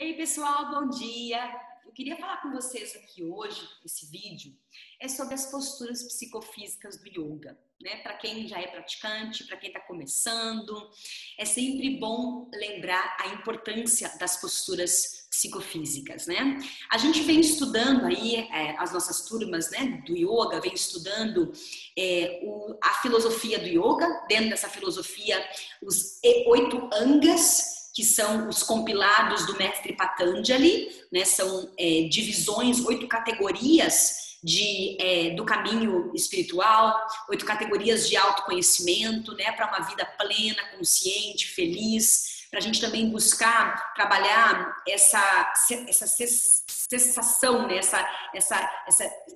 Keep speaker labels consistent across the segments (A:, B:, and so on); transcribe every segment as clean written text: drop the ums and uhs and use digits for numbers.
A: Ei, pessoal, bom dia! Eu queria falar com vocês aqui hoje, esse vídeo, é sobre as posturas psicofísicas do yoga, né? Para quem já é praticante, para quem está começando, é sempre bom lembrar a importância das posturas psicofísicas, né? A gente vem estudando aí, as nossas turmas, né, do yoga, vem estudando a filosofia do yoga, dentro dessa filosofia, os 8 angas, que são os compilados do mestre Patanjali, né? São divisões, 8 categorias do caminho espiritual, 8 categorias de autoconhecimento, né? Para uma vida plena, consciente, feliz, para a gente também buscar trabalhar essa cessação, né?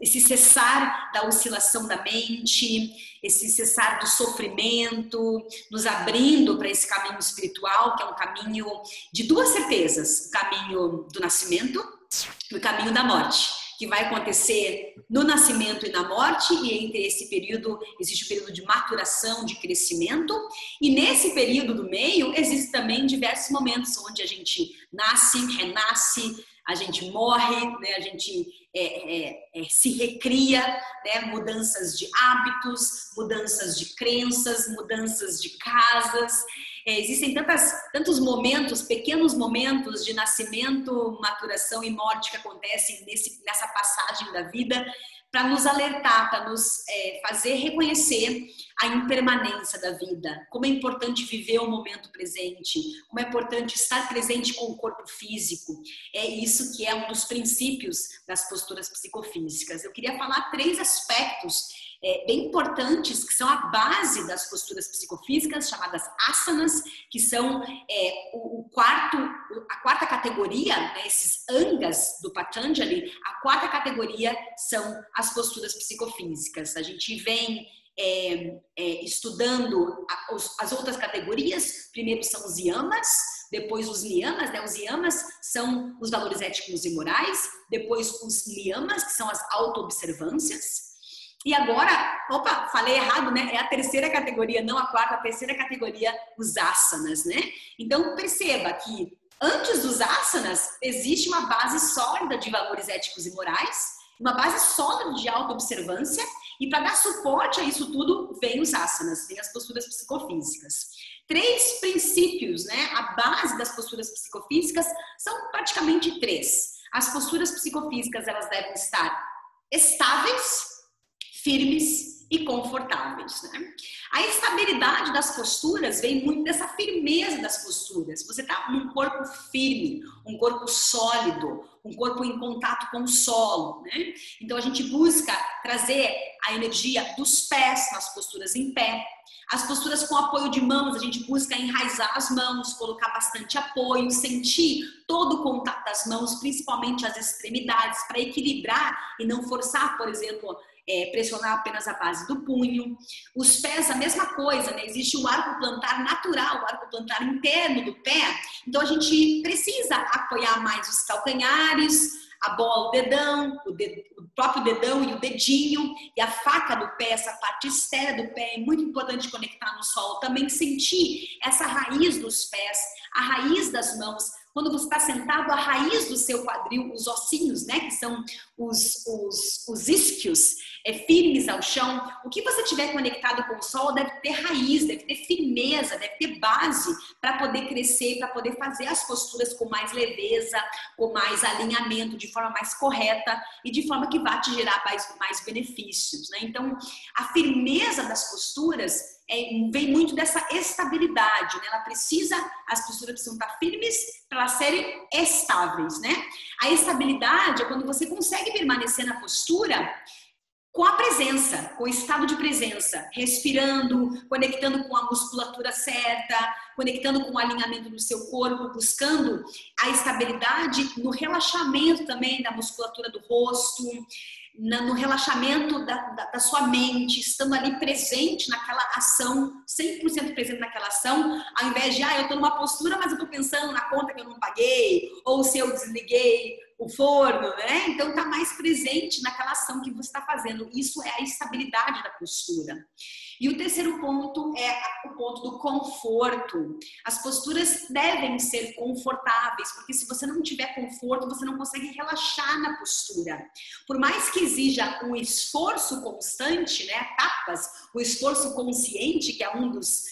A: Esse cessar da oscilação da mente, esse cessar do sofrimento, nos abrindo para esse caminho espiritual, que é um caminho de 2 certezas: o caminho do nascimento e o caminho da morte, que vai acontecer no nascimento e na morte, e entre esse período existe o período de maturação, de crescimento, e nesse período do meio existem também diversos momentos onde a gente nasce, renasce, a gente morre, né? A gente se recria, né? Mudanças de hábitos, mudanças de crenças, mudanças de casas. Existem tantos momentos, pequenos momentos de nascimento, maturação e morte que acontecem nessa passagem da vida, para nos alertar, para nos fazer reconhecer a impermanência da vida, como é importante viver o momento presente, como é importante estar presente com o corpo físico. É isso que é um dos princípios das posturas psicofísicas. Eu queria falar 3 aspectos bem importantes, que são a base das posturas psicofísicas, chamadas asanas, que são a quarta categoria, né, esses angas do Patanjali. A quarta categoria são as posturas psicofísicas. A gente vem estudando as outras categorias. Primeiro são os yamas, depois os niyamas, né? Os yamas são os valores éticos e morais, depois os niyamas, que são as auto-observâncias. E agora, falei errado, né? É a terceira categoria, não a quarta, a terceira categoria, os asanas, né? Então, perceba que antes dos asanas existe uma base sólida de valores éticos e morais, uma base sólida de auto-observância, e para dar suporte a isso tudo, vem os asanas, vem as posturas psicofísicas. 3 princípios, né? A base das posturas psicofísicas são praticamente 3. As posturas psicofísicas, elas devem estar estáveis, firmes e confortáveis, né? A estabilidade das posturas vem muito dessa firmeza das posturas. Você está num corpo firme, um corpo sólido, um corpo em contato com o solo, né? Então a gente busca trazer a energia dos pés nas posturas em pé. As posturas com apoio de mãos, a gente busca enraizar as mãos, colocar bastante apoio, sentir todo o contato das mãos, principalmente as extremidades, para equilibrar e não forçar, por exemplo, pressionar apenas a base do punho. Os pés, a mesma coisa, né? Existe o arco plantar natural, o arco plantar interno do pé. Então a gente precisa apoiar mais os calcanhares, a bola, o dedão, o próprio dedão e o dedinho, e a faca do pé, essa parte externa do pé. É muito importante conectar no solo, também sentir essa raiz dos pés, a raiz das mãos. Quando você está sentado, a raiz do seu quadril, os ossinhos, né, que são os isquios, firmes ao chão. O que você tiver conectado com o solo deve ter raiz, deve ter firmeza, deve ter base para poder crescer, para poder fazer as posturas com mais leveza, com mais alinhamento, de forma mais correta e de forma que vá te gerar mais benefícios, né? Então, a firmeza das posturas vem muito dessa estabilidade, né? As posturas precisam estar firmes para elas serem estáveis, né? A estabilidade é quando você consegue permanecer na postura com a presença, com o estado de presença, respirando, conectando com a musculatura certa, conectando com o alinhamento do seu corpo, buscando a estabilidade no relaxamento também da musculatura do rosto, no relaxamento da sua mente, estando ali presente naquela ação, 100% presente naquela ação, ao invés de, eu estou numa postura, mas eu estou pensando na conta que eu não paguei, ou se eu desliguei o forno, né? Então, está mais presente naquela ação que você está fazendo. Isso é a estabilidade da postura. E o terceiro ponto é o ponto do conforto. As posturas devem ser confortáveis, porque se você não tiver conforto, você não consegue relaxar na postura. Por mais que exija um esforço constante, né, etapas, o esforço consciente, que é um dos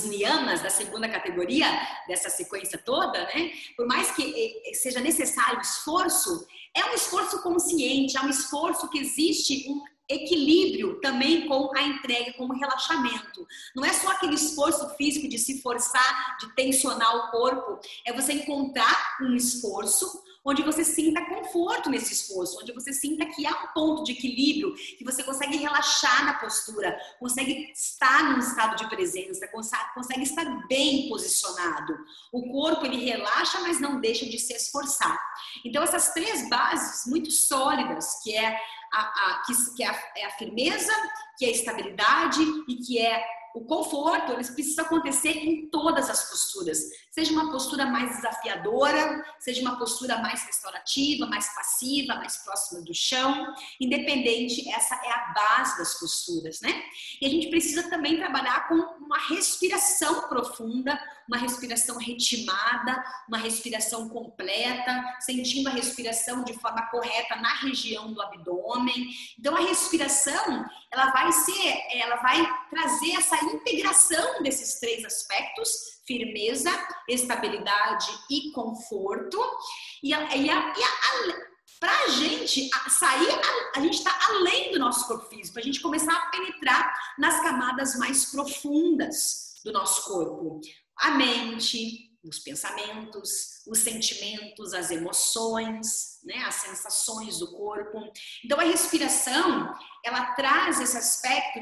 A: niyamas da segunda categoria dessa sequência toda, né? Por mais que seja necessário esforço, é um esforço consciente, é um esforço que existe um equilíbrio também com a entrega, com o relaxamento. Não é só aquele esforço físico de se forçar, de tensionar o corpo, é você encontrar um esforço onde você sinta conforto nesse esforço, onde você sinta que há um ponto de equilíbrio, que você consegue relaxar na postura, consegue estar num estado de presença, consegue estar bem posicionado. O corpo, ele relaxa, mas não deixa de se esforçar. Então, essas três bases muito sólidas, que é a firmeza, que é a estabilidade e que é o conforto, eles precisam acontecer em todas as posturas. Seja uma postura mais desafiadora, seja uma postura mais restaurativa, mais passiva, mais próxima do chão, independente, essa é a base das posturas, né? E a gente precisa também trabalhar com uma respiração profunda, uma respiração ritmada, uma respiração completa, sentindo a respiração de forma correta na região do abdômen. Então a respiração, ela vai trazer essa integração desses três aspectos: firmeza, estabilidade e conforto. Para a gente sair, a gente está além do nosso corpo físico, para a gente começar a penetrar nas camadas mais profundas do nosso corpo. A mente, os pensamentos, os sentimentos, as emoções, né, as sensações do corpo. Então a respiração, ela traz esse aspecto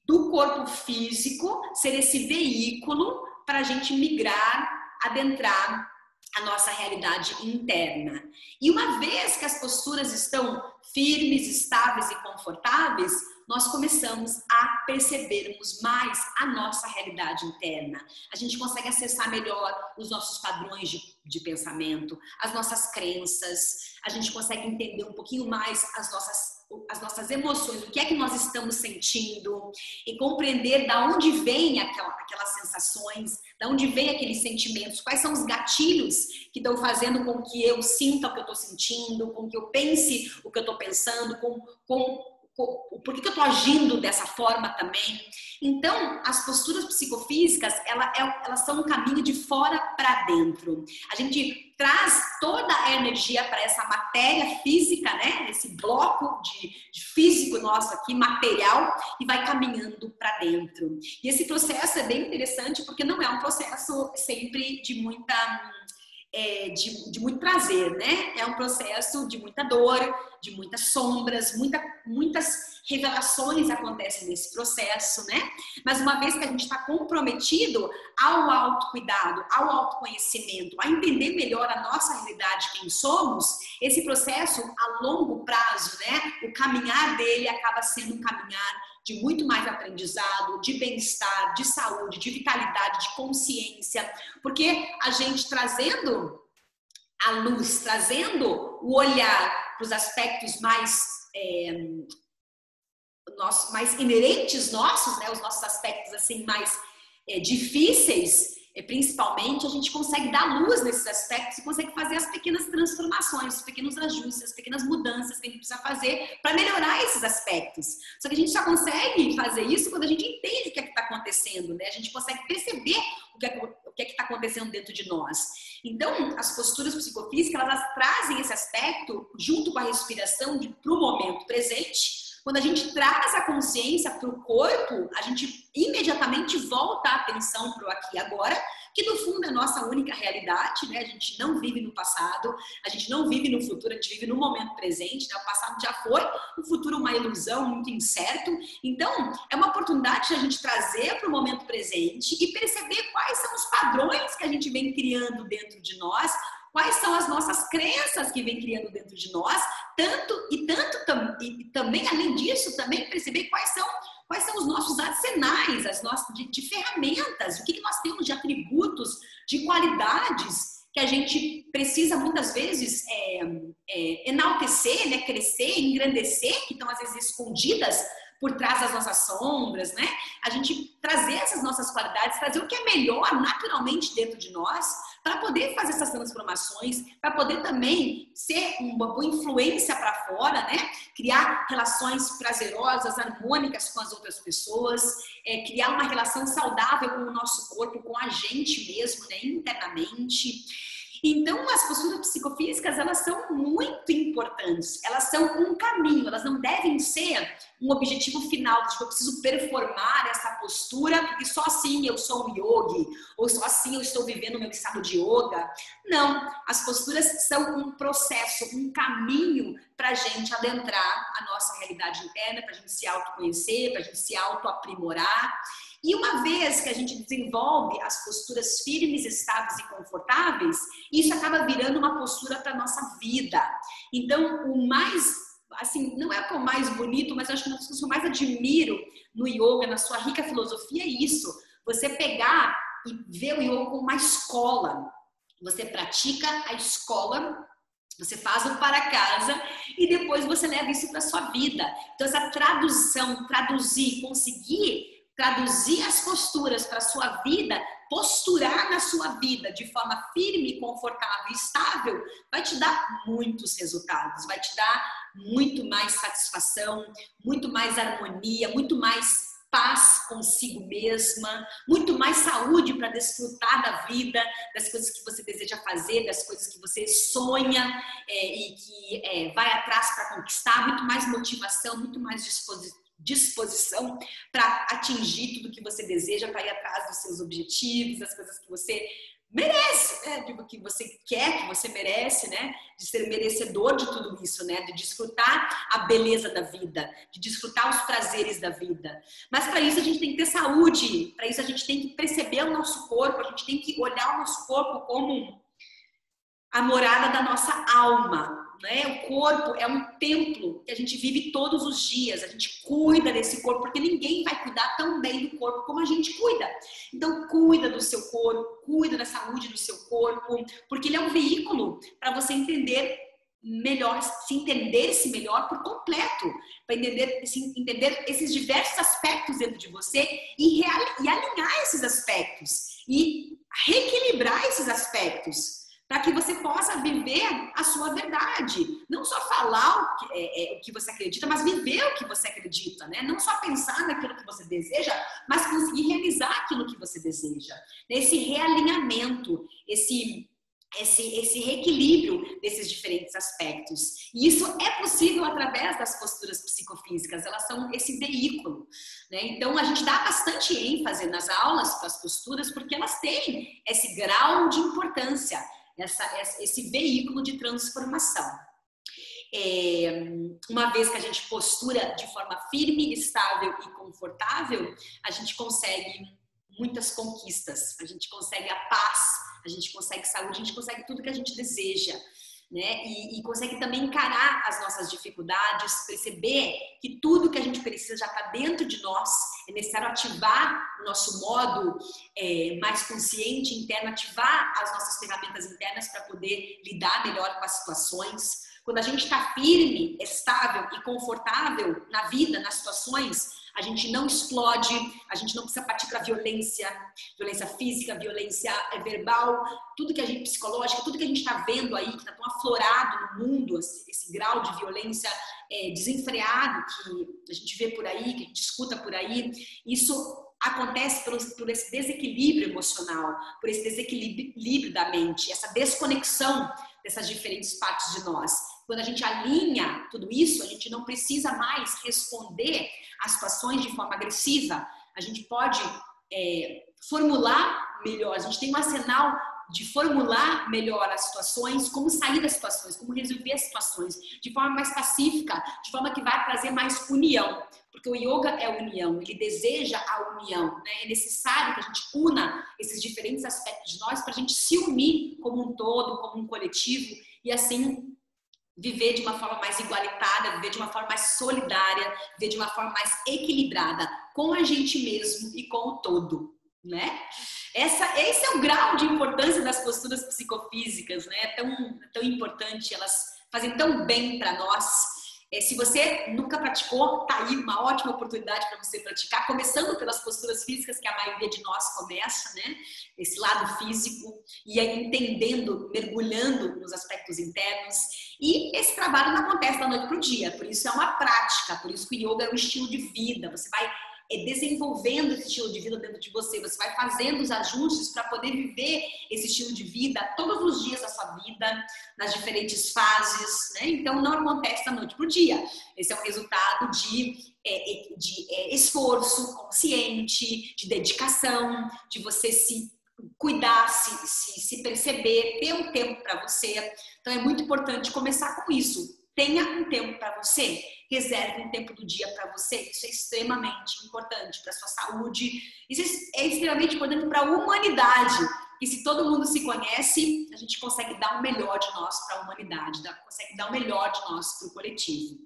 A: do corpo físico ser esse veículo para a gente migrar, adentrar a nossa realidade interna. E uma vez que as posturas estão firmes, estáveis e confortáveis, nós começamos a percebermos mais a nossa realidade interna. A gente consegue acessar melhor os nossos padrões de pensamento, as nossas crenças, a gente consegue entender um pouquinho mais as nossas emoções, o que é que nós estamos sentindo, e compreender da onde vêm aquelas sensações, da onde vêm aqueles sentimentos, quais são os gatilhos que estão fazendo com que eu sinta o que eu estou sentindo, com que eu pense o que eu estou pensando, por que eu estou agindo dessa forma também. Então, as posturas psicofísicas, elas são um caminho de fora para dentro. A gente traz toda a energia para essa matéria física, né? Esse bloco de físico nosso aqui, material, e vai caminhando para dentro. E esse processo é bem interessante, porque não é um processo sempre de muito prazer, né? É um processo de muita dor, de muitas sombras, muitas revelações acontecem nesse processo, né? Mas uma vez que a gente está comprometido ao autocuidado, ao autoconhecimento, a entender melhor a nossa realidade, quem somos, esse processo a longo prazo, né? O caminhar dele acaba sendo um caminhar de muito mais aprendizado, de bem-estar, de saúde, de vitalidade, de consciência, porque a gente trazendo a luz, trazendo o olhar para os aspectos mais inerentes nossos, né, os nossos aspectos assim mais difíceis, principalmente, a gente consegue dar luz nesses aspectos e consegue fazer as pequenas transformações, os pequenos ajustes, as pequenas mudanças que a gente precisa fazer para melhorar esses aspectos. Só que a gente só consegue fazer isso quando a gente entende o que é que está acontecendo, né? A gente consegue perceber o que é que está acontecendo dentro de nós. Então, as posturas psicofísicas, elas trazem esse aspecto junto com a respiração para o momento presente. Quando a gente traz a consciência para o corpo, a gente imediatamente volta a atenção para o aqui e agora, que no fundo é a nossa única realidade, né? A gente não vive no passado, a gente não vive no futuro, a gente vive no momento presente, né? O passado já foi, o futuro uma ilusão, muito incerto. Então, é uma oportunidade de a gente trazer para o momento presente e perceber quais são os padrões que a gente vem criando dentro de nós, quais são as nossas crenças que vem criando dentro de nós, e também, além disso, também perceber quais são os nossos arsenais, de ferramentas, o que nós temos de atributos, de qualidades que a gente precisa muitas vezes enaltecer, né, crescer, engrandecer, que estão às vezes escondidas por trás das nossas sombras, né? A gente trazer essas nossas qualidades, trazer o que é melhor naturalmente dentro de nós, para poder fazer essas transformações, para poder também ser uma boa influência para fora, né? Criar relações prazerosas, harmônicas com as outras pessoas, criar uma relação saudável com o nosso corpo, com a gente mesmo, né? Internamente. Então, as posturas psicofísicas, elas são muito importantes, elas são um caminho, elas não devem ser um objetivo final, tipo, eu preciso performar essa postura, porque só assim eu sou um yogi, ou só assim eu estou vivendo o meu estado de yoga. Não, as posturas são um processo, um caminho para a gente adentrar a nossa realidade interna, para a gente se autoconhecer, para a gente se autoaprimorar. E uma vez que a gente desenvolve as posturas firmes, estáveis e confortáveis, isso acaba virando uma postura para a nossa vida. Então, o mais, assim, não é o mais bonito, mas eu acho que uma das coisas que eu mais admiro no yoga, na sua rica filosofia, é isso. Você pegar e ver o yoga como uma escola. Você pratica a escola, você faz o para casa e depois você leva isso para a sua vida. Então, essa tradução, traduzir, conseguir traduzir as posturas para a sua vida, posturar na sua vida de forma firme, confortável e estável, vai te dar muitos resultados, vai te dar muito mais satisfação, muito mais harmonia, muito mais paz consigo mesma, muito mais saúde para desfrutar da vida, das coisas que você deseja fazer, das coisas que você sonha e que vai atrás para conquistar, muito mais motivação, muito mais disposição para atingir tudo que você deseja, para ir atrás dos seus objetivos, das coisas que você merece, né? Tipo, que você quer, que você merece, né? De ser merecedor de tudo isso, né? De desfrutar a beleza da vida, de desfrutar os prazeres da vida. Mas para isso a gente tem que ter saúde, para isso a gente tem que perceber o nosso corpo, a gente tem que olhar o nosso corpo como a morada da nossa alma, né? O corpo é um templo que a gente vive todos os dias, a gente cuida desse corpo, porque ninguém vai cuidar tão bem do corpo como a gente cuida. Então, cuida do seu corpo, cuida da saúde do seu corpo, porque ele é um veículo para você entender melhor, se entender-se melhor por completo, para entender esses diversos aspectos dentro de você e alinhar esses aspectos e reequilibrar esses aspectos, para que você possa viver a sua verdade. Não só falar o que você acredita, mas viver o que você acredita, né? Não só pensar naquilo que você deseja, mas conseguir realizar aquilo que você deseja. Esse realinhamento, esse reequilíbrio desses diferentes aspectos. E isso é possível através das posturas psicofísicas, elas são esse veículo, né? Então, a gente dá bastante ênfase nas aulas para as posturas, porque elas têm esse grau de importância, esse veículo de transformação. Uma vez que a gente postura de forma firme, estável e confortável, a gente consegue muitas conquistas, a gente consegue a paz, a gente consegue saúde, a gente consegue tudo que a gente deseja, né? E consegue também encarar as nossas dificuldades, perceber que tudo que a gente precisa já está dentro de nós. É necessário ativar o nosso modo mais consciente interno, ativar as nossas ferramentas internas para poder lidar melhor com as situações. Quando a gente está firme, estável e confortável na vida, nas situações, a gente não explode, a gente não precisa partir para violência física, violência verbal, tudo que a gente, psicológica, tudo que a gente está vendo aí, que está tão aflorado no mundo, esse grau de violência desenfreado que a gente vê por aí, que a gente escuta por aí, isso acontece por esse desequilíbrio emocional, por esse desequilíbrio da mente, essa desconexão dessas diferentes partes de nós. Quando a gente alinha tudo isso, a gente não precisa mais responder às situações de forma agressiva. A gente pode formular melhor, a gente tem um arsenal de formular melhor as situações, como sair das situações, como resolver as situações de forma mais pacífica, de forma que vai trazer mais união. Porque o yoga é união, ele deseja a união, né? É necessário que a gente una esses diferentes aspectos de nós para a gente se unir como um todo, como um coletivo e assim viver de uma forma mais igualitária, viver de uma forma mais solidária, viver de uma forma mais equilibrada com a gente mesmo e com o todo, né? Esse é o grau de importância das posturas psicofísicas, né? É tão importante, elas fazem tão bem para nós. Se você nunca praticou, tá aí uma ótima oportunidade para você praticar, começando pelas posturas físicas, que a maioria de nós começa, né? Esse lado físico, e aí entendendo, mergulhando nos aspectos internos. E esse trabalho não acontece da noite para o dia, por isso é uma prática, por isso que o yoga é um estilo de vida. Você vai desenvolvendo esse estilo de vida dentro de você, você vai fazendo os ajustes para poder viver esse estilo de vida todos os dias da sua vida, nas diferentes fases, né? Então não acontece da noite para o dia. Esse é um resultado de esforço consciente, de dedicação, de você se cuidar, se perceber, ter um tempo para você. Então é muito importante começar com isso. Tenha um tempo para você, reserve um tempo do dia para você. Isso é extremamente importante para a sua saúde. Isso é extremamente importante para a humanidade. E se todo mundo se conhece, a gente consegue dar o melhor de nós para a humanidade, consegue dar o melhor de nós para o coletivo.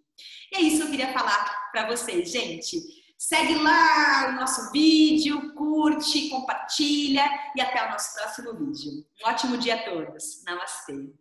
A: E é isso que eu queria falar para vocês, gente. Segue lá o nosso vídeo, curte, compartilha e até o nosso próximo vídeo. Um ótimo dia a todos. Namastê.